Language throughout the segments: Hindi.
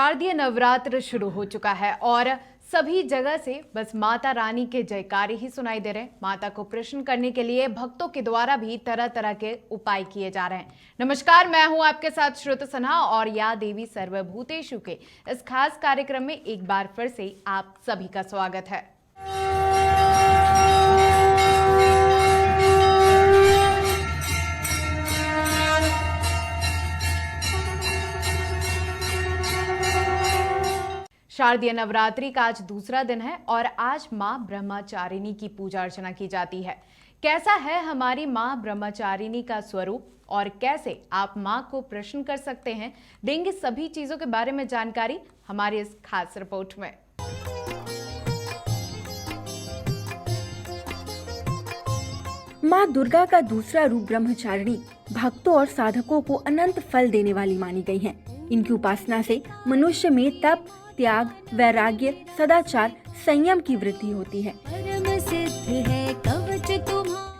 शारदीय नवरात्र शुरू हो चुका है और सभी जगह से बस माता रानी के जयकारे ही सुनाई दे रहे हैं। माता को प्रसन्न करने के लिए भक्तों के द्वारा भी तरह तरह के उपाय किए जा रहे हैं। नमस्कार, मैं हूं आपके साथ श्रुत सन्हा और या देवी सर्वभूतेषु के इस खास कार्यक्रम में एक बार फिर से आप सभी का स्वागत है। शारदीय नवरात्रि का आज दूसरा दिन है और आज मां ब्रह्मचारिणी की पूजा अर्चना की जाती है। कैसा है हमारी मां ब्रह्मचारिणी का स्वरूप और कैसे आप मां को प्रसन्न कर सकते हैं, देंगे सभी चीजों के बारे में जानकारी हमारी इस खास रिपोर्ट में। मां दुर्गा का दूसरा रूप ब्रह्मचारिणी भक्तों और साधकों को अनंत फल देने वाली मानी गई हैं। इनकी उपासना से मनुष्य में तप, त्याग, वैराग्य, सदाचार, संयम की वृद्धि होती है।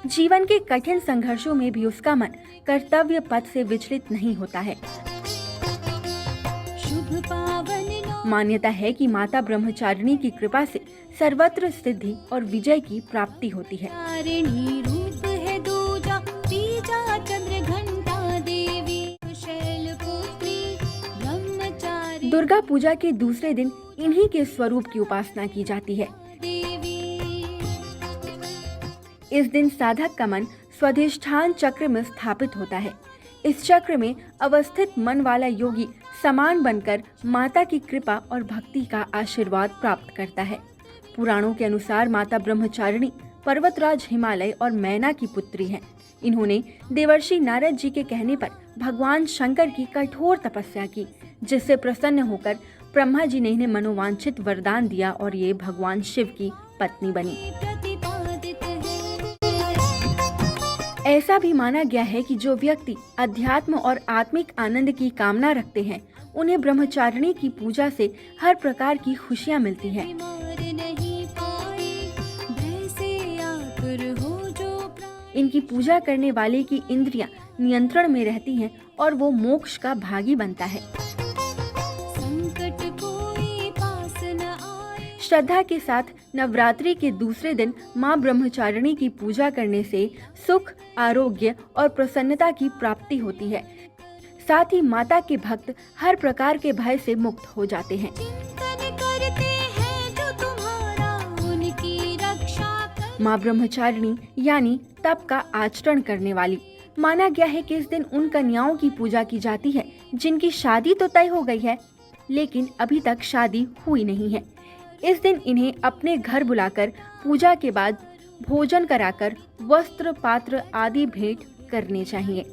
जीवन के कठिन संघर्षों में भी उसका मन कर्तव्य पथ से विचलित नहीं होता है। मान्यता है कि माता ब्रह्मचारिणी की कृपा से सर्वत्र सिद्धि और विजय की प्राप्ति होती है। दुर्गा पूजा के दूसरे दिन इन्हीं के स्वरूप की उपासना की जाती है। इस दिन साधक का मन स्वाधिष्ठान चक्र में स्थापित होता है। इस चक्र में अवस्थित मन वाला योगी समान बनकर माता की कृपा और भक्ति का आशीर्वाद प्राप्त करता है। पुराणों के अनुसार माता ब्रह्मचारिणी पर्वतराज हिमालय और मैना की पुत्री हैं। इन्होंने देवर्षि नारद जी के कहने पर भगवान शंकर की कठोर तपस्या की, जिससे प्रसन्न होकर ब्रह्मा जी ने इन्हें मनोवांछित वरदान दिया और ये भगवान शिव की पत्नी बनी। ऐसा भी माना गया है कि जो व्यक्ति अध्यात्म और आत्मिक आनंद की कामना रखते हैं, उन्हें ब्रह्मचारिणी की पूजा से हर प्रकार की खुशियां मिलती हैं। इनकी पूजा करने वाले की इंद्रियां नियंत्रण में रहती हैं और वो मोक्ष का भागी बनता है। श्रद्धा के साथ नवरात्रि के दूसरे दिन मां ब्रह्मचारिणी की पूजा करने से सुख, आरोग्य और प्रसन्नता की प्राप्ति होती है। साथ ही माता के भक्त हर प्रकार के भय से मुक्त हो जाते हैं। मां ब्रह्मचारिणी यानी तप का आचरण करने वाली। माना गया है कि इस दिन उन कन्याओं की पूजा की जाती है जिनकी शादी तो तय हो गई है, लेकिन अभी तक शादी हुई नहीं है। इस दिन इन्हें अपने घर बुलाकर पूजा के बाद भोजन कराकर वस्त्र, पात्र आदि भेंट करने चाहिए।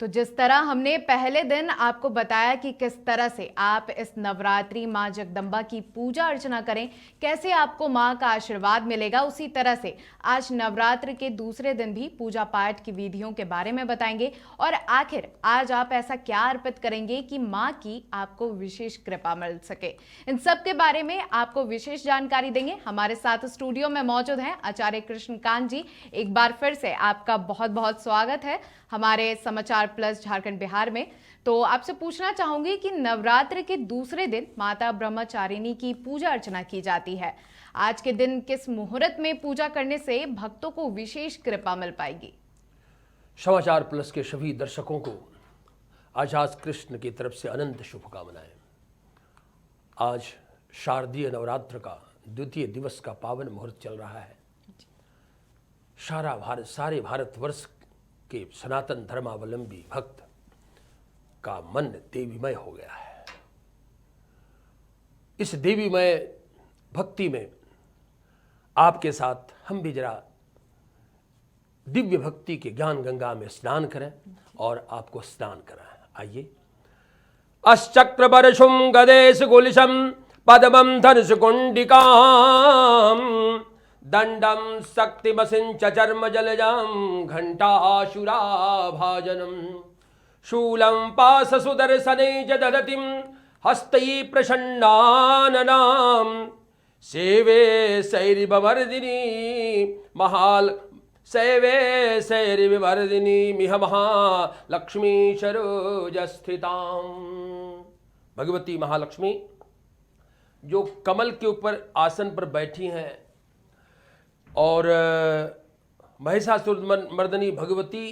तो जिस तरह हमने पहले दिन आपको बताया कि किस तरह से आप इस नवरात्रि मां जगदम्बा की पूजा अर्चना करें, कैसे आपको मां का आशीर्वाद मिलेगा, उसी तरह से आज नवरात्र के दूसरे दिन भी पूजा पाठ की विधियों के बारे में बताएंगे और आखिर आज आप ऐसा क्या अर्पित करेंगे कि मां की आपको विशेष कृपा मिल सके। इन सब के बारे में आपको विशेष जानकारी देंगे। हमारे साथ स्टूडियो में मौजूद हैं आचार्य कृष्णकांत जी। एक बार फिर से आपका बहुत बहुत स्वागत है हमारे समाचार प्लस झारखंड बिहार में। तो आपसे पूछना चाहूंगी कि नवरात्र के दूसरे दिन माता ब्रह्मचारिणी की पूजा अर्चना की जाती है। आज के दिन किस मुहूर्त में पूजा करने से भक्तों को विशेष कृपा मिल पाएगी? समाचार प्लस के सभी दर्शकों को आचार्य कृष्ण की तरफ से अनंत शुभकामनाएं। आज शारदीय नवरात्र का द्वितीय दिवस का पावन मुहूर्त चल रहा है। सारे भारतवर्ष के सनातन धर्मावलंबी भक्त का मन देवीमय हो गया है। इस देवीमय भक्ति में आपके साथ हम भी जरा दिव्य भक्ति के ज्ञान गंगा में स्नान करें और आपको स्नान कराएं। आइए। अश्चक्र परशुम गदेश गुलिशम पद्मम धनुष कुंडिकाम दंडम शक्तिमसिंच चर्म जलजाम घंटाशुरा भाजनम शूलं पास सुदर्शने च ददतिम हस्तै प्रसन्नाननाम सेवे शैरिभवर्धिनी सैवे सैर्विवर्धिनी मिह महालक्ष्मी सरोज स्थिताम। भगवती महालक्ष्मी जो कमल के ऊपर आसन पर बैठी हैं और महिषासुर मर्दनी भगवती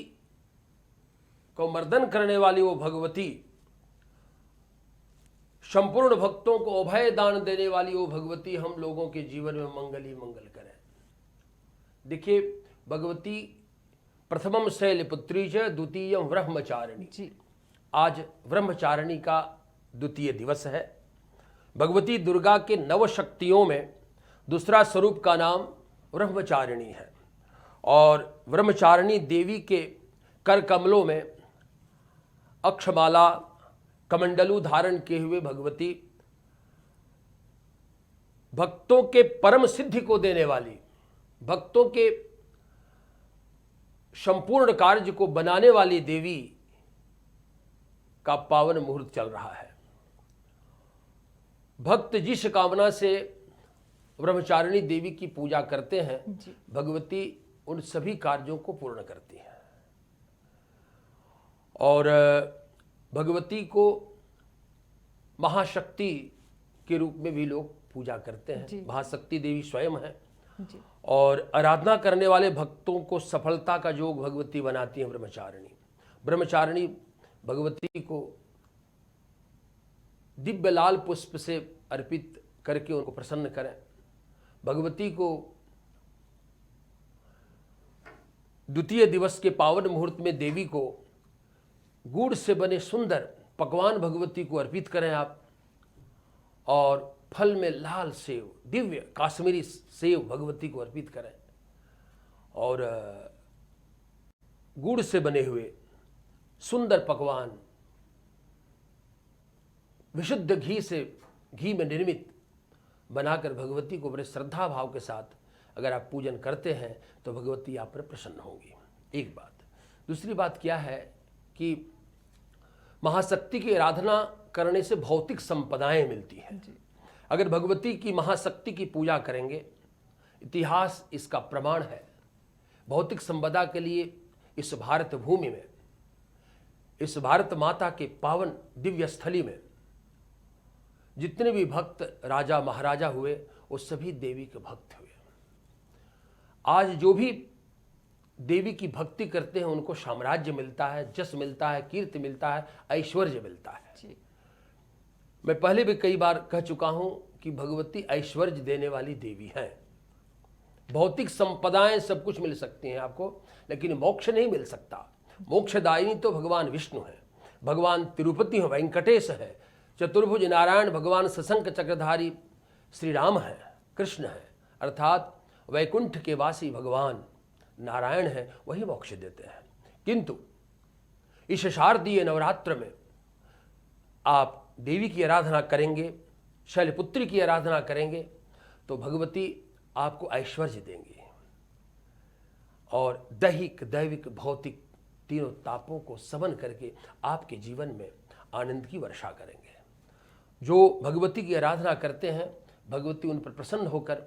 को मर्दन करने वाली वो भगवती, संपूर्ण भक्तों को अभय दान देने वाली वो भगवती हम लोगों के जीवन में मंगल ही मंगल करें। देखिए, भगवती प्रथमम शैलपुत्री च द्वितीयम ब्रह्मचारिणी जी। आज ब्रह्मचारिणी का द्वितीय दिवस है। भगवती दुर्गा के नव शक्तियों में दूसरा स्वरूप का नाम ब्रह्मचारिणी है और ब्रह्मचारिणी देवी के कर कमलों में अक्षमाला कमंडलू धारण किए हुए भगवती भक्तों के परम सिद्धि को देने वाली, भक्तों के संपूर्ण कार्य को बनाने वाली देवी का पावन मुहूर्त चल रहा है। भक्त जिस कामना से ब्रह्मचारिणी देवी की पूजा करते हैं, भगवती उन सभी कार्यों को पूर्ण करती है। और भगवती को महाशक्ति के रूप में भी लोग पूजा करते हैं। महाशक्ति देवी स्वयं है और आराधना करने वाले भक्तों को सफलता का योग भगवती बनाती है ब्रह्मचारिणी। ब्रह्मचारिणी भगवती को दिव्य लाल पुष्प से अर्पित करके उनको प्रसन्न करें। भगवती को द्वितीय दिवस के पावन मुहूर्त में देवी को गुड़ से बने सुंदर पकवान भगवती को अर्पित करें आप, और फल में लाल सेव, दिव्य काश्मीरी सेव भगवती को अर्पित करें और गुड़ से बने हुए सुंदर पकवान विशुद्ध घी में निर्मित बनाकर भगवती को बड़े श्रद्धा भाव के साथ अगर आप पूजन करते हैं तो भगवती आप पर प्रसन्न होंगी। एक बात। दूसरी बात क्या है कि महाशक्ति की आराधना करने से भौतिक संपदाएं मिलती हैं। अगर भगवती की महाशक्ति की पूजा करेंगे, इतिहास इसका प्रमाण है, भौतिक संपदा के लिए इस भारत भूमि में, इस भारत माता के पावन दिव्य स्थली में जितने भी भक्त राजा महाराजा हुए वो सभी देवी के भक्त हुए। आज जो भी देवी की भक्ति करते हैं उनको साम्राज्य मिलता है, जस मिलता है, कीर्ति मिलता है, ऐश्वर्य मिलता है। मैं पहले भी कई बार कह चुका हूं कि भगवती ऐश्वर्य देने वाली देवी हैं। भौतिक संपदाएं सब कुछ मिल सकती हैं आपको, लेकिन मोक्ष नहीं मिल सकता। मोक्षदायिनी तो भगवान विष्णु है, भगवान तिरुपति है, वेंकटेश है, चतुर्भुज नारायण भगवान सशंक चक्रधारी श्री राम है, कृष्ण है, अर्थात वैकुंठ के वासी भगवान नारायण है, वही मोक्ष देते हैं। किंतु इस शारदीय नवरात्र में आप देवी की आराधना करेंगे, शैलपुत्री की आराधना करेंगे तो भगवती आपको ऐश्वर्य देंगी और दैहिक, दैविक, भौतिक तीनों तापों को समन करके आपके जीवन में आनंद की वर्षा करेंगे। जो भगवती की आराधना करते हैं, भगवती उन पर प्रसन्न होकर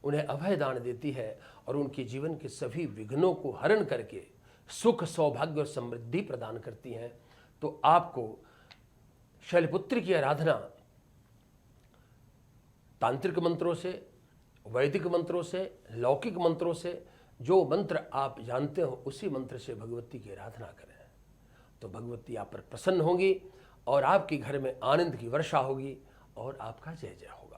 उन्हें अभय दान देती है और उनके जीवन के सभी विघ्नों को हरण करके सुख, सौभाग्य और समृद्धि प्रदान करती हैं। तो आपको शैलपुत्री की आराधना तांत्रिक मंत्रों से, वैदिक मंत्रों से, लौकिक मंत्रों से, जो मंत्र आप जानते हो उसी मंत्र से भगवती की आराधना करें तो भगवती आप पर प्रसन्न होंगी और आपके घर में आनंद की वर्षा होगी और आपका जय जय होगा।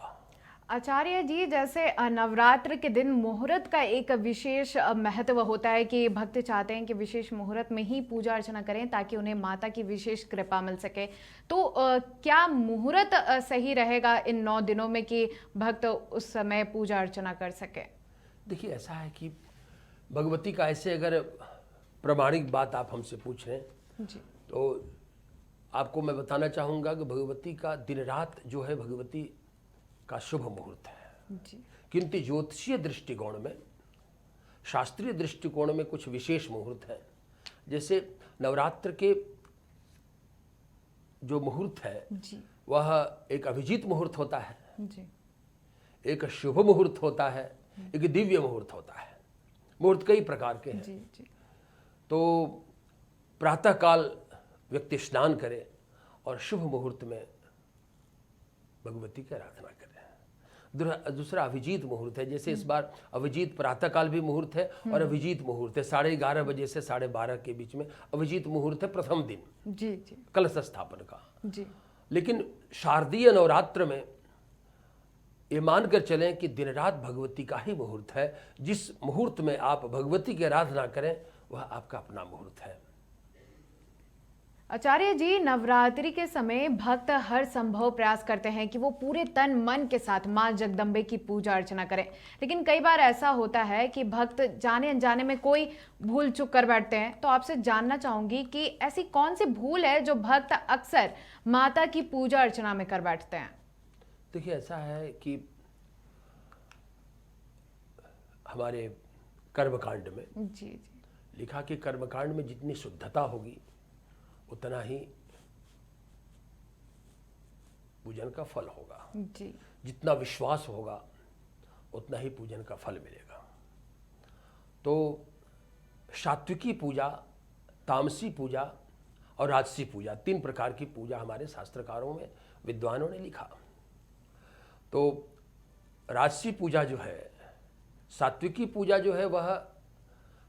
आचार्य जी, जैसे नवरात्र के दिन मुहूर्त का एक विशेष महत्व होता है कि भक्त चाहते हैं कि विशेष मुहूर्त में ही पूजा अर्चना करें ताकि उन्हें माता की विशेष कृपा मिल सके। तो क्या मुहूर्त सही रहेगा इन 9 दिनों में कि भक्त उस समय पूजा अर्चना कर सके? देखिए, ऐसा है कि भगवती का ऐसे अगर प्रमाणिक बात आप हमसे पूछ रहे हैं जी, तो आपको मैं बताना चाहूँगा कि भगवती का दिन रात जो है भगवती का शुभ मुहूर्त है जी। किंतु ज्योतिषीय दृष्टिकोण में, शास्त्रीय दृष्टिकोण में कुछ विशेष मुहूर्त हैं। जैसे नवरात्र के जो मुहूर्त है जी, वह एक अभिजीत मुहूर्त होता है जी, एक शुभ मुहूर्त होता है, एक दिव्य मुहूर्त होता है। मुहूर्त कई प्रकार के हैं। जी जी तो प्रातःकाल व्यक्ति स्नान करे और शुभ मुहूर्त में भगवती की आराधना करे। दूसरा अभिजीत मुहूर्त है, जैसे इस बार अभिजीत प्रातःकाल भी मुहूर्त है और अभिजीत मुहूर्त है 11:30 बजे से 12:30 के बीच में अभिजीत मुहूर्त है प्रथम दिन जी जी कलश स्थापन का। जी लेकिन शारदीय नवरात्र में ये मानकर चलें कि दिन रात भगवती का ही मुहूर्त है। जिस मुहूर्त में आप भगवती की आराधना करें वह आपका अपना मुहूर्त है। आचार्य जी, नवरात्रि के समय भक्त हर संभव प्रयास करते हैं कि वो पूरे तन मन के साथ मां जगदम्बे की पूजा अर्चना करें, लेकिन कई बार ऐसा होता है कि भक्त जाने अनजाने में कोई भूल चूक कर बैठते हैं। तो आपसे जानना चाहूंगी कि ऐसी कौन सी भूल है जो भक्त अक्सर माता की पूजा अर्चना में कर बैठते हैं? देखिए, ऐसा है कि हमारे कर्मकांड में जी जी लिखा कि कर्मकांड में जितनी शुद्धता होगी उतना ही पूजन का फल होगा। जी जितना विश्वास होगा उतना ही पूजन का फल मिलेगा। तो सात्विकी पूजा, तामसी पूजा और राजसी पूजा, 3 प्रकार की पूजा हमारे शास्त्रकारों में विद्वानों ने लिखा। तो राजसी पूजा जो है, सात्विकी पूजा जो है वह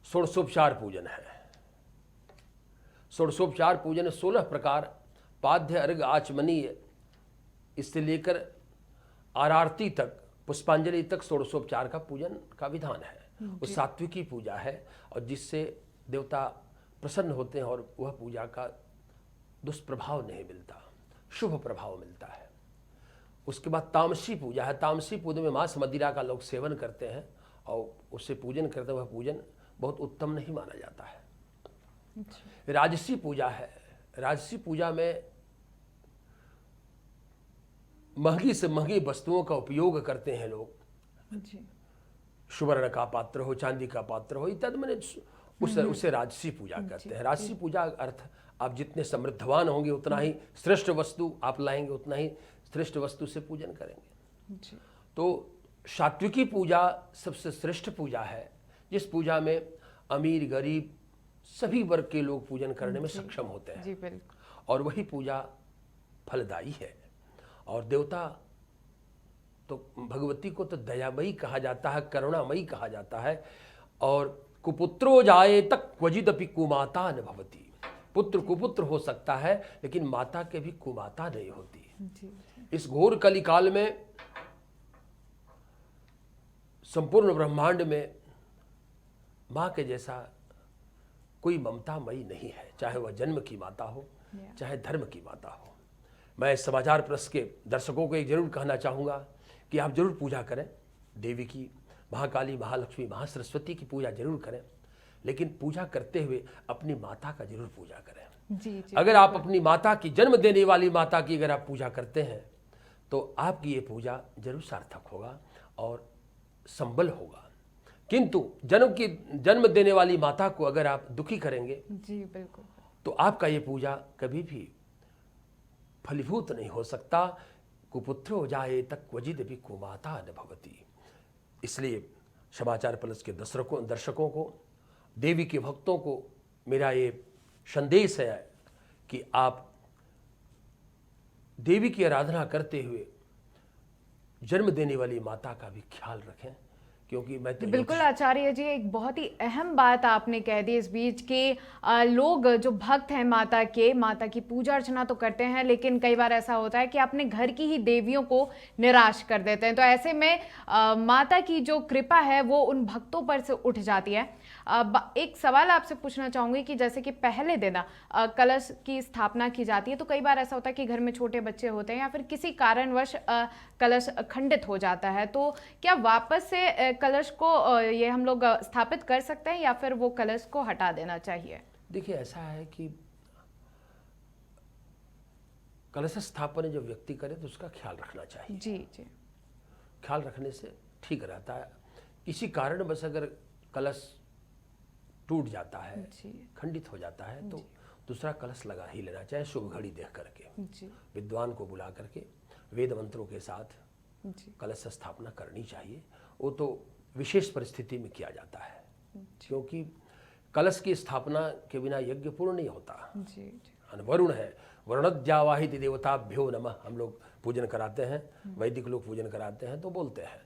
षोडशोपचार पूजन है। षोडशोपचार पूजन 16 प्रकार, पाद्य, अर्घ, आचमनीय, इससे लेकर आरती तक, पुष्पांजलि तक षोडशोपचार का पूजन का विधान है। वो सात्विकी पूजा है और जिससे देवता प्रसन्न होते हैं और वह पूजा का दुष्प्रभाव नहीं मिलता, शुभ प्रभाव मिलता है। उसके बाद तामसी पूजा है। तामसी पूजा में मांस मदिरा का लोग सेवन करते हैं और उससे पूजन करते हैं, वह पूजन बहुत उत्तम नहीं माना जाता है। राजसी पूजा है। राजसी पूजा में महंगी से महंगी वस्तुओं का उपयोग करते हैं लोग। जी सुवर्ण का पात्र हो, चांदी का पात्र हो इत्यादि, मैंने उसे राजसी पूजा कहते हैं। राजसी पूजा अर्थ आप जितने समृद्धवान होंगे उतना ही श्रेष्ठ वस्तु आप लाएंगे, उतना ही श्रेष्ठ वस्तु से पूजन करेंगे। जी तो सात्विकी पूजा सबसे श्रेष्ठ पूजा है, जिस पूजा में अमीर गरीब सभी वर्ग के लोग पूजन करने में सक्षम होते हैं। जी बिल्कुल। और वही पूजा फलदायी है। और देवता तो भगवती को तो दयामयी कहा जाता है, करुणामयी कहा जाता है। और कुपुत्रो जाए तक क्वचिदपि कुमाता न भवति। पुत्र कुपुत्र हो सकता है लेकिन माता के भी कुमाता नहीं होती। जी इस घोर कलिकाल में संपूर्ण ब्रह्मांड में माँ के जैसा कोई ममतामयी नहीं है, चाहे वह जन्म की माता हो चाहे धर्म की माता हो। मैं समाचार प्रेस के दर्शकों को एक जरूर कहना चाहूँगा कि आप जरूर पूजा करें देवी की, महाकाली, महालक्ष्मी, महासरस्वती की पूजा जरूर करें, लेकिन पूजा करते हुए अपनी माता का जरूर पूजा करें। जी जी अगर आप अपनी माता की, जन्म देने वाली माता की अगर आप पूजा करते हैं तो आपकी ये पूजा जरूर सार्थक होगा और संबल होगा। किंतु जन्म देने वाली माता को अगर आप दुखी करेंगे जी बिल्कुल, तो आपका ये पूजा कभी भी फलीभूत नहीं हो सकता। कुपुत्रो जाए तक क्वचिदपि कुमाता न भवति। इसलिए समाचार प्लस के दर्शकों को, देवी के भक्तों को मेरा ये संदेश है कि आप देवी की आराधना करते हुए जन्म देने वाली माता का भी ख्याल रखें, क्योंकि मैं तो बिल्कुल आचार्य जी, एक बहुत ही अहम बात आपने कह दी इस बीच के लोग जो भक्त हैं माता की पूजा अर्चना तो करते हैं, लेकिन कई बार ऐसा होता है कि अपने घर की ही देवियों को निराश कर देते हैं। तो ऐसे में माता की जो कृपा है वो उन भक्तों पर से उठ जाती है। एक सवाल आपसे पूछना चाहूंगी कि जैसे कि पहले दिन कलश की स्थापना की जाती है, तो कई बार ऐसा होता है कि घर में छोटे बच्चे होते हैं या फिर किसी कारणवश कलश खंडित हो जाता है, तो क्या वापस से कलश को ये हम लोग स्थापित कर सकते हैं या फिर वो कलश को हटा देना चाहिए? देखिए, ऐसा है कि कलश स्थापना जो व्यक्ति करे तो उसका ख्याल रखना चाहिए। जी जी, ख्याल रखने से ठीक रहता है। किसी कारण बस अगर कलश टूट जाता है, खंडित हो जाता है, तो दूसरा कलश लगा ही लेना चाहिए, शुभ घड़ी देख करके, विद्वान को बुला करके वेद मंत्रों के साथ कलश स्थापना करनी चाहिए। वो तो विशेष परिस्थिति में किया जाता है। क्योंकि कलश की स्थापना के बिना यज्ञ पूर्ण नहीं होता। जी जी। वरुण है, वरुणद्यावाहित देवताभ्यो नमः हम लोग पूजन कराते हैं, वैदिक लोग पूजन कराते हैं तो बोलते हैं।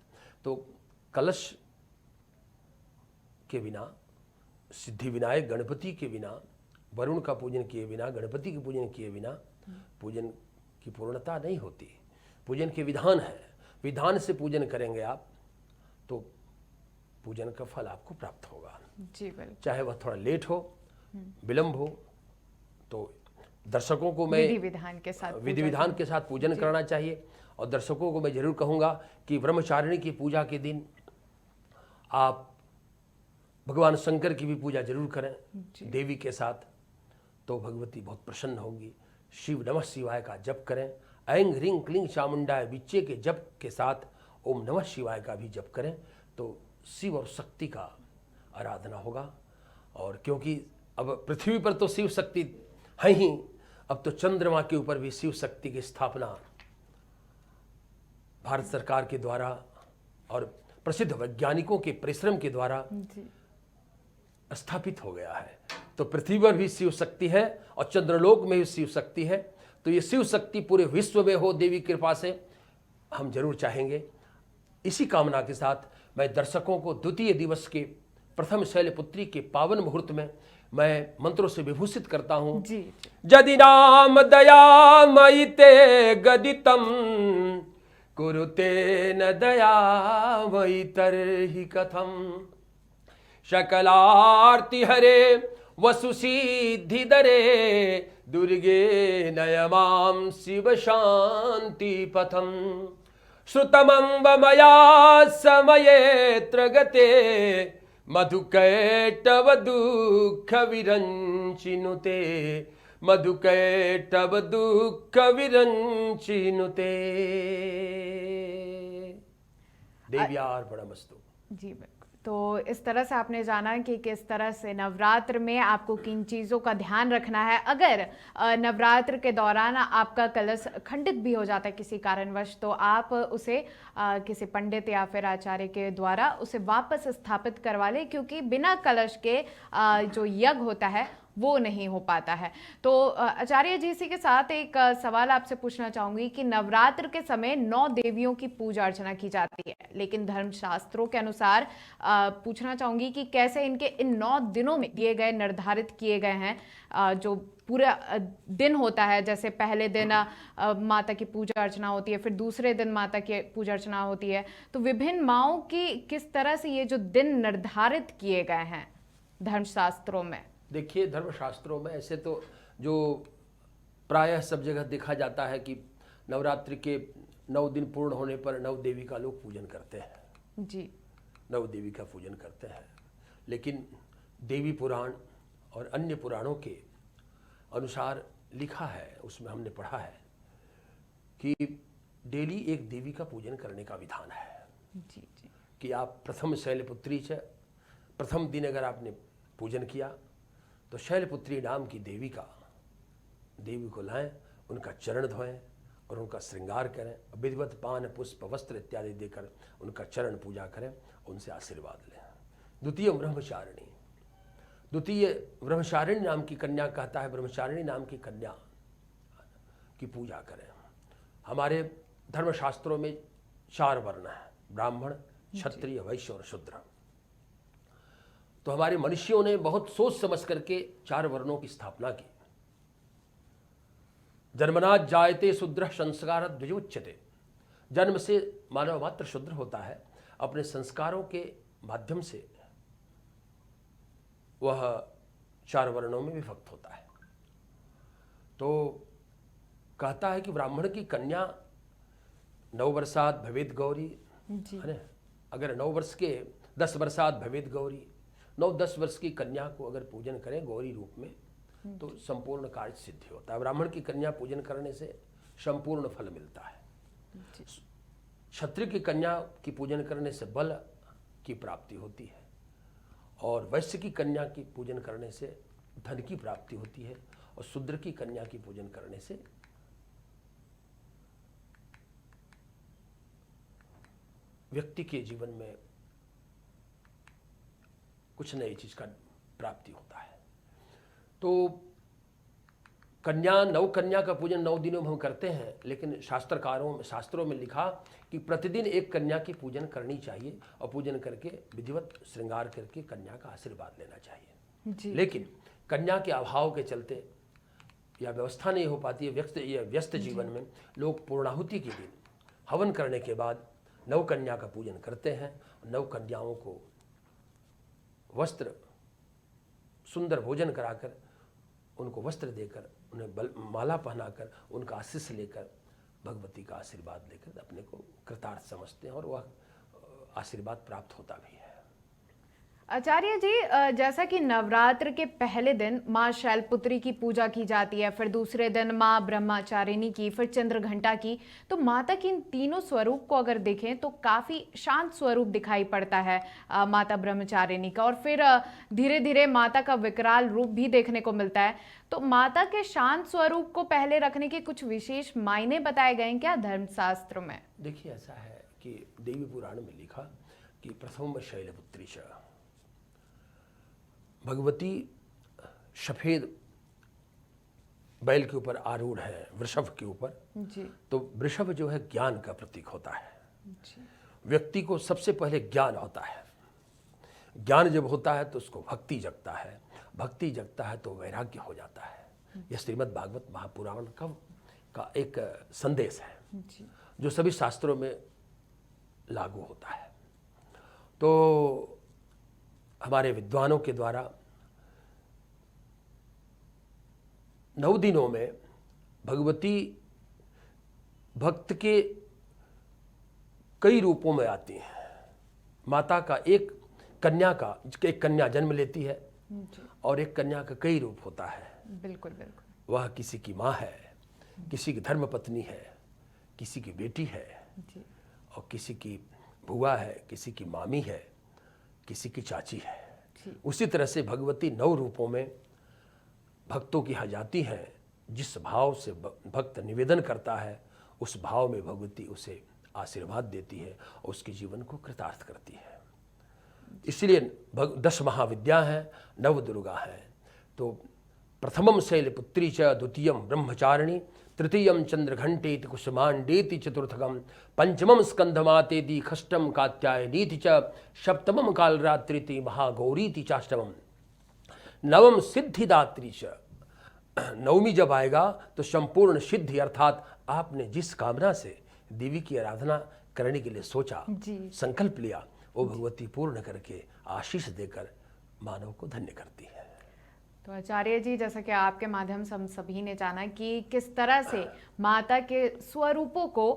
तो कलश के बिना, सिद्धि विनायक गणपति के बिना, वरुण का पूजन किए बिना, गणपति के पूजन किए बिना पूजन की पूर्णता नहीं होती। पूजन के विधान है, विधान से पूजन करेंगे आप तो पूजन का फल आपको प्राप्त होगा। जी बिल्कुल। चाहे वह थोड़ा लेट हो, विलंब हो, तो दर्शकों को मैं विधि विधान के साथ पूजन करना चाहिए। और दर्शकों को मैं जरूर कहूँगा कि ब्रह्मचारिणी की पूजा के दिन आप भगवान शंकर की भी पूजा जरूर करें देवी के साथ, तो भगवती बहुत प्रसन्न होंगी। शिव नमः शिवाय का जप करें, ऐं ह्रीं क्लीं चामुंडाय विच्चे के जप के साथ ओम नमः शिवाय का भी जप करें तो शिव और शक्ति का आराधना होगा। और क्योंकि अब पृथ्वी पर तो शिव शक्ति है ही, अब तो चंद्रमा के ऊपर भी शिव शक्ति की स्थापना भारत सरकार के द्वारा और प्रसिद्ध वैज्ञानिकों के परिश्रम के द्वारा स्थापित हो गया है। तो पृथ्वी पर भी शिव शक्ति है और चंद्रलोक में भी शिव शक्ति है। तो ये शिव शक्ति पूरे विश्व में हो देवी कृपा से, हम जरूर चाहेंगे। इसी कामना के साथ मैं दर्शकों को द्वितीय दिवस के प्रथम शैलपुत्री के पावन मुहूर्त में मैं मंत्रों से विभूषित करता हूँ। यदि नाम दयामयि ते गदितम कुरुते न दयामयि तर्हि कथम शकलार्ति हरे वसुसिद्धि दरे दुर्गे नयमां शिव शांति पथम श्रुतमंब मया समयेत्र गते मधुकैटव दुःख विरंचिनुते मधुकैटव दुःख विरंचिनुते। देव्यार्पणमस्तु। जी बिल्कुल। तो इस तरह से आपने जाना कि किस तरह से नवरात्र में आपको किन चीज़ों का ध्यान रखना है। अगर नवरात्र के दौरान आपका कलश खंडित भी हो जाता है किसी कारणवश, तो आप उसे किसी पंडित या फिर आचार्य के द्वारा उसे वापस स्थापित करवा लें, क्योंकि बिना कलश के जो यज्ञ होता है वो नहीं हो पाता है। तो आचार्य जी, इसी के साथ एक सवाल आपसे पूछना चाहूंगी कि नवरात्र के समय 9 देवियों की पूजा अर्चना की जाती है, लेकिन धर्मशास्त्रों के अनुसार पूछना चाहूंगी कि कैसे इनके इन 9 दिनों में दिए गए, निर्धारित किए गए हैं, जो पूरा दिन होता है, जैसे पहले दिन माता की पूजा अर्चना होती है, फिर दूसरे दिन माता की पूजा अर्चना होती है, तो विभिन्न माओं की किस तरह से ये जो दिन निर्धारित किए गए हैं धर्मशास्त्रों में? देखिए, धर्मशास्त्रों में ऐसे तो जो प्रायः सब जगह देखा जाता है कि नवरात्रि के 9 दिन पूर्ण होने पर 9 देवी का लोग पूजन करते हैं। जी, 9 देवी का पूजन करते हैं, लेकिन देवी पुराण और अन्य पुराणों के अनुसार लिखा है, उसमें हमने पढ़ा है कि डेली एक देवी का पूजन करने का विधान है। जी जी। कि आप प्रथम शैलपुत्री से प्रथम दिन अगर आपने पूजन किया तो शैलपुत्री नाम की देवी को लाएं, उनका चरण धोएं और उनका श्रृंगार करें, विधिवत पान पुष्प वस्त्र इत्यादि देकर उनका चरण पूजा करें, उनसे आशीर्वाद लें। द्वितीय ब्रह्मचारिणी नाम की कन्या, कहता है ब्रह्मचारिणी नाम की कन्या की पूजा करें। हमारे धर्मशास्त्रों में 4 वर्ण हैं, ब्राह्मण, क्षत्रिय, वैश्य और शूद्र। तो हमारे मनुष्यों ने बहुत सोच समझ करके 4 वर्णों की स्थापना की। जन्मनात् जायते शूद्रः संस्कारः द्विजोच्यते। जन्म से मानव मात्र शूद्र होता है, अपने संस्कारों के माध्यम से वह 4 वर्णों में विभक्त होता है। तो कहता है कि ब्राह्मण की कन्या 9 वर्षात् भवेत् गौरी, है ना? अगर 9 वर्ष के 10 वर्षात् भवेत् गौरी, 9-10 वर्ष की कन्या को अगर पूजन करें गौरी रूप में तो संपूर्ण कार्य सिद्धि होता है। ब्राह्मण की कन्या पूजन करने से संपूर्ण फल मिलता है। क्षत्रिय की कन्या की पूजन करने से बल की प्राप्ति होती है, और वैश्य की कन्या की पूजन करने से धन की प्राप्ति होती है, और शूद्र की कन्या की पूजन करने से व्यक्ति के जीवन में कुछ नई चीज़ का प्राप्ति होता है। तो कन्या, नव कन्या का पूजन 9 दिनों में हम करते हैं, लेकिन शास्त्रों में लिखा कि प्रतिदिन एक कन्या की पूजन करनी चाहिए और पूजन करके विधिवत श्रृंगार करके कन्या का आशीर्वाद लेना चाहिए जी। लेकिन कन्या के अभाव के चलते या व्यवस्था नहीं हो पाती है, व्यस्त जीवन में लोग पूर्णाहुति के दिन हवन करने के बाद नव कन्या का पूजन करते हैं। नव कन्याओं को वस्त्र, सुंदर भोजन कराकर, उनको वस्त्र देकर, उन्हें माला पहनाकर, उनका आशीष लेकर, भगवती का आशीर्वाद लेकर अपने को कृतार्थ समझते हैं और वह आशीर्वाद प्राप्त होता भी है। आचार्य जी, जैसा कि नवरात्र के पहले दिन माँ शैलपुत्री की पूजा की जाती है, फिर दूसरे दिन माँ ब्रह्मचारिणी की, फिर चंद्रघंटा की, तो माता के इन तीनों स्वरूप को अगर देखें तो काफ़ी शांत स्वरूप दिखाई पड़ता है माता ब्रह्मचारिणी का, और फिर धीरे धीरे माता का विकराल रूप भी देखने को मिलता है। तो माता के शांत स्वरूप को पहले रखने के कुछ विशेष मायने बताए गए हैं क्या धर्मशास्त्र में? देखिए, ऐसा है कि देवी पुराण में लिखा कि प्रथम शैलपुत्री भगवती सफेद बैल के ऊपर आरूढ़ है, वृषभ के ऊपर जी। तो वृषभ जो है ज्ञान का प्रतीक होता है जी। व्यक्ति को सबसे पहले ज्ञान होता है, ज्ञान जब होता है तो उसको भक्ति जगता है, भक्ति जगता है तो वैराग्य हो जाता है। यह श्रीमद् भागवत महापुराण का एक संदेश है जी। जो सभी शास्त्रों में लागू होता है। तो हमारे विद्वानों के द्वारा 9 दिनों में भगवती भक्त के कई रूपों में आती हैं। माता का एक कन्या जन्म लेती है और एक कन्या का कई रूप होता है। बिल्कुल बिल्कुल। वह किसी की माँ है, किसी की धर्मपत्नी है, किसी की बेटी है जी। और किसी की बुआ है, किसी की मामी है, किसी की चाची है। उसी तरह से भगवती 9 रूपों में भक्तों की यहाँ जाती हैं। जिस भाव से भक्त निवेदन करता है उस भाव में भगवती उसे आशीर्वाद देती है और उसके जीवन को कृतार्थ करती है। इसलिए 10 महाविद्या हैं, 9 दुर्गा हैं। तो प्रथमम शैलपुत्री च, द्वितीयम ब्रह्मचारिणी, तृतीयम चंद्रघंटेति कुसुमांडेति, चतुर्थकम पंचमम स्कंधमातेति, षष्ठम कात्यायनीति च, सप्तमम कालरात्रिति, महागौरीति चाष्टमम, नवम सिद्धिदात्री च। 9वीं जब आएगा तो संपूर्ण सिद्धि, अर्थात आपने जिस कामना से देवी की आराधना करने के लिए सोचा, संकल्प लिया, वो भगवती पूर्ण करके आशीष देकर मानव को धन्य करती है। तो आचार्य जी, जैसा कि आपके माध्यम से हम सभी ने जाना कि किस तरह से माता के स्वरूपों को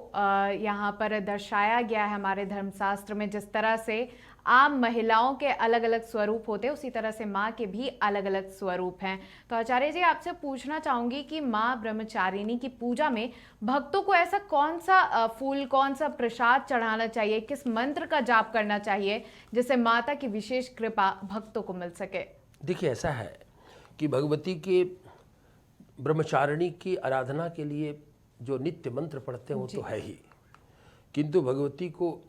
यहाँ पर दर्शाया गया है हमारे धर्मशास्त्र में। जिस तरह से आम महिलाओं के अलग अलग स्वरूप होते हैं, उसी तरह से माँ के भी अलग अलग स्वरूप हैं। तो आचार्य जी, आपसे पूछना चाहूंगी कि माँ ब्रह्मचारिणी की पूजा में भक्तों को ऐसा कौन सा फूल, कौन सा प्रसाद चढ़ाना चाहिए, किस मंत्र का जाप करना चाहिए जिससे माता की विशेष कृपा भक्तों को मिल सके? देखिए, ऐसा है कि भगवती के ब्रह्मचारिणी की आराधना के लिए जो नित्य मंत्र पढ़ते हैं वो तो है ही, किंतु भगवती को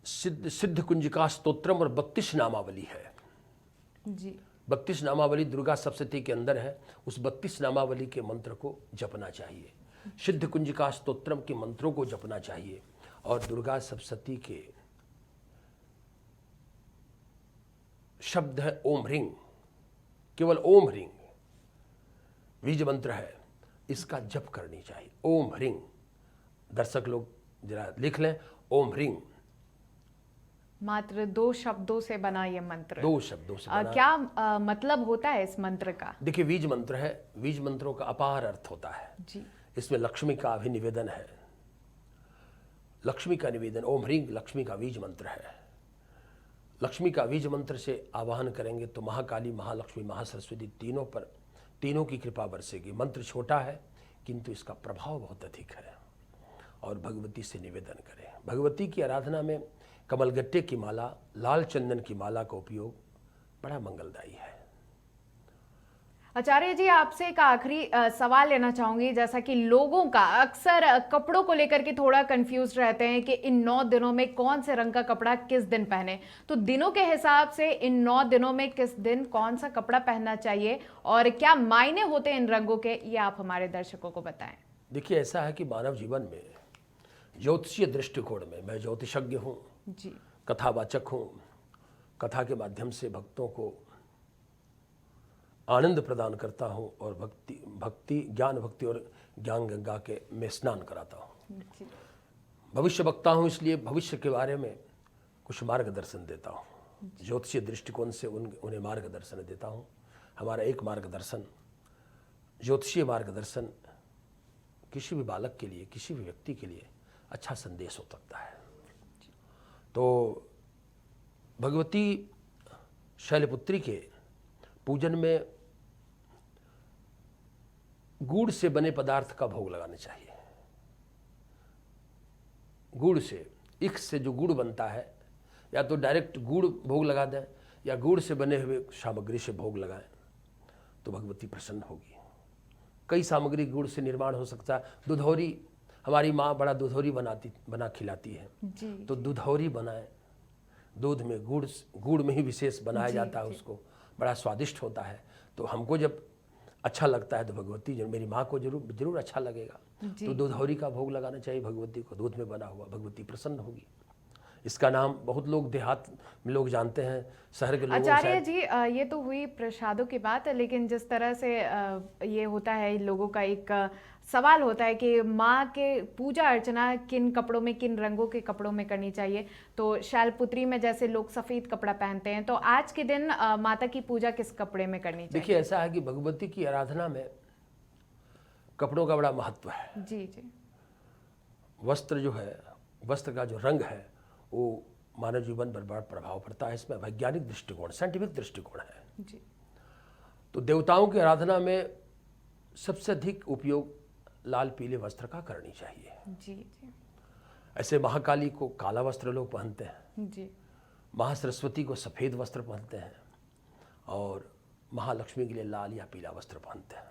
सिद्ध कुंजिका स्तोत्रम और 32 नामावली है जी। 32 नामावली दुर्गा सप्तशती के अंदर है। उस 32 नामावली के मंत्र को जपना चाहिए, सिद्ध कुंजिका स्तोत्रम के मंत्रों को जपना चाहिए। और दुर्गा सप्तशती के शब्द है ओम ह्रीं, केवल ओम ह्रीं बीज मंत्र है, इसका जप करनी चाहिए। ओम ह्रीं, दर्शक लोग जरा लिख लें, ओम ह्रीं। मात्र 2 शब्दों से बना ये मंत्र, 2 शब्दों से बना। क्या मतलब होता है इस मंत्र का? देखिए, बीज मंत्र है, बीज मंत्रों का अपार अर्थ होता है जी। इसमें लक्ष्मी का अभिनिवेदन है, लक्ष्मी का निवेदन। ओम ह्रीं लक्ष्मी का बीज मंत्र है। लक्ष्मी का बीज मंत्र से आवाहन करेंगे तो महाकाली, महालक्ष्मी, महासरस्वती तीनों की कृपा बरसेगी। मंत्र छोटा है किंतु इसका प्रभाव बहुत अधिक है। और भगवती से निवेदन करें। भगवती की आराधना में कमलगट्टे की माला, लाल चंदन की माला का उपयोग बड़ा मंगलदायी है। आचार्य जी, आपसे एक आखिरी सवाल लेना चाहूंगी। जैसा कि लोगों का अक्सर कपड़ों को लेकर के थोड़ा कंफ्यूज रहते हैं कि इन 9 दिनों में कौन से रंग का कपड़ा किस दिन पहने, तो दिनों के हिसाब से इन 9 दिनों में किस दिन कौन सा कपड़ा पहनना चाहिए और क्या मायने होते हैं इन रंगों के, ये आप हमारे दर्शकों को बताएं। देखिए, ऐसा है कि मानव जीवन में ज्योतिषीय दृष्टिकोण में, मैं ज्योतिषज्ञ हूँ, जी कथावाचक हूँ, कथा के माध्यम से भक्तों को आनंद प्रदान करता हूँ और ज्ञान भक्ति और ज्ञान गंगा के में स्नान कराता हूँ। जी भविष्य वक्ता हूँ, इसलिए भविष्य के बारे में कुछ मार्गदर्शन देता हूँ। ज्योतिषीय दृष्टिकोण से उन्हें मार्गदर्शन देता हूँ। हमारा एक मार्गदर्शन, ज्योतिषीय मार्गदर्शन किसी भी बालक के लिए, किसी भी व्यक्ति के लिए अच्छा संदेश हो सकता है। तो भगवती शैलपुत्री के पूजन में गुड़ से बने पदार्थ का भोग लगाना चाहिए। गुड़ से, इख से जो गुड़ बनता है, या तो डायरेक्ट गुड़ भोग लगा दें या गुड़ से बने हुए सामग्री से भोग लगाएं तो भगवती प्रसन्न होगी। कई सामग्री गुड़ से निर्माण हो सकता है। दुधौरी, हमारी माँ बड़ा दुधौरी बना खिलाती है, तो दुधौरी बनाएं। दूध में गुड़ में ही विशेष बनाया जाता है, उसको बड़ा स्वादिष्ट होता है। तो हमको जब अच्छा लगता है तो भगवती, जो मेरी माँ को जरूर अच्छा लगेगा। तो दुधौरी का भोग लगाना चाहिए भगवती को, दूध में बना हुआ। भगवती प्रसन्न होगी। इसका नाम बहुत लोग देहात में लोग जानते हैं, शहर के लोग। आचार्य जी, ये तो हुई प्रसादों की बात, लेकिन जिस तरह से ये होता है, लोगों का एक सवाल होता है कि माँ के पूजा अर्चना किन कपड़ों में, किन रंगों के कपड़ों में करनी चाहिए। तो शैलपुत्री में जैसे लोग सफ़ेद कपड़ा पहनते हैं, तो आज के दिन माता की पूजा किस कपड़े में करनी चाहिए? देखिए, ऐसा है कि भगवती की आराधना में कपड़ों का बड़ा महत्व है। जी जी। वस्त्र जो है, वस्त्र का जो रंग है वो मानव जीवन पर बड़ा प्रभाव पड़ता है। इसमें वैज्ञानिक दृष्टिकोण, साइंटिफिक दृष्टिकोण है। जी। तो देवताओं की आराधना में सबसे अधिक उपयोग लाल पीले वस्त्र का करनी चाहिए। जी जी। ऐसे महाकाली को काला वस्त्र लोग पहनते हैं, जी। महासरस्वती को सफ़ेद वस्त्र पहनते हैं और महालक्ष्मी के लिए लाल या पीला वस्त्र पहनते हैं।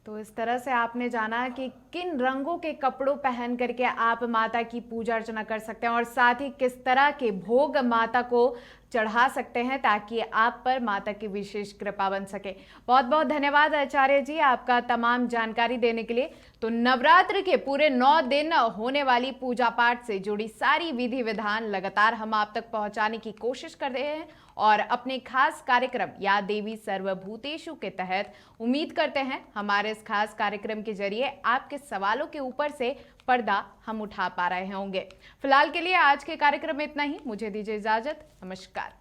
तो इस तरह से आपने जाना कि किन रंगों के कपड़ों पहन करके आप माता की पूजा अर्चना कर सकते हैं और साथ ही किस तरह के भोग माता को चढ़ा सकते हैं ताकि आप पर माता की विशेष कृपा बन सके। बहुत बहुत धन्यवाद आचार्य जी आपका तमाम जानकारी देने के लिए। तो नवरात्र के पूरे 9 दिन होने वाली पूजा पाठ से जुड़ी सारी विधि विधान लगातार हम आप तक पहुंचाने की कोशिश कर रहे हैं और अपने खास कार्यक्रम या देवी सर्वभूतेषु के तहत उम्मीद करते हैं हमारे इस खास कार्यक्रम के जरिए आपके सवालों के ऊपर से पर्दा हम उठा पा रहे होंगे। फिलहाल के लिए आज के कार्यक्रम में इतना ही। मुझे दीजिए इजाजत। नमस्कार।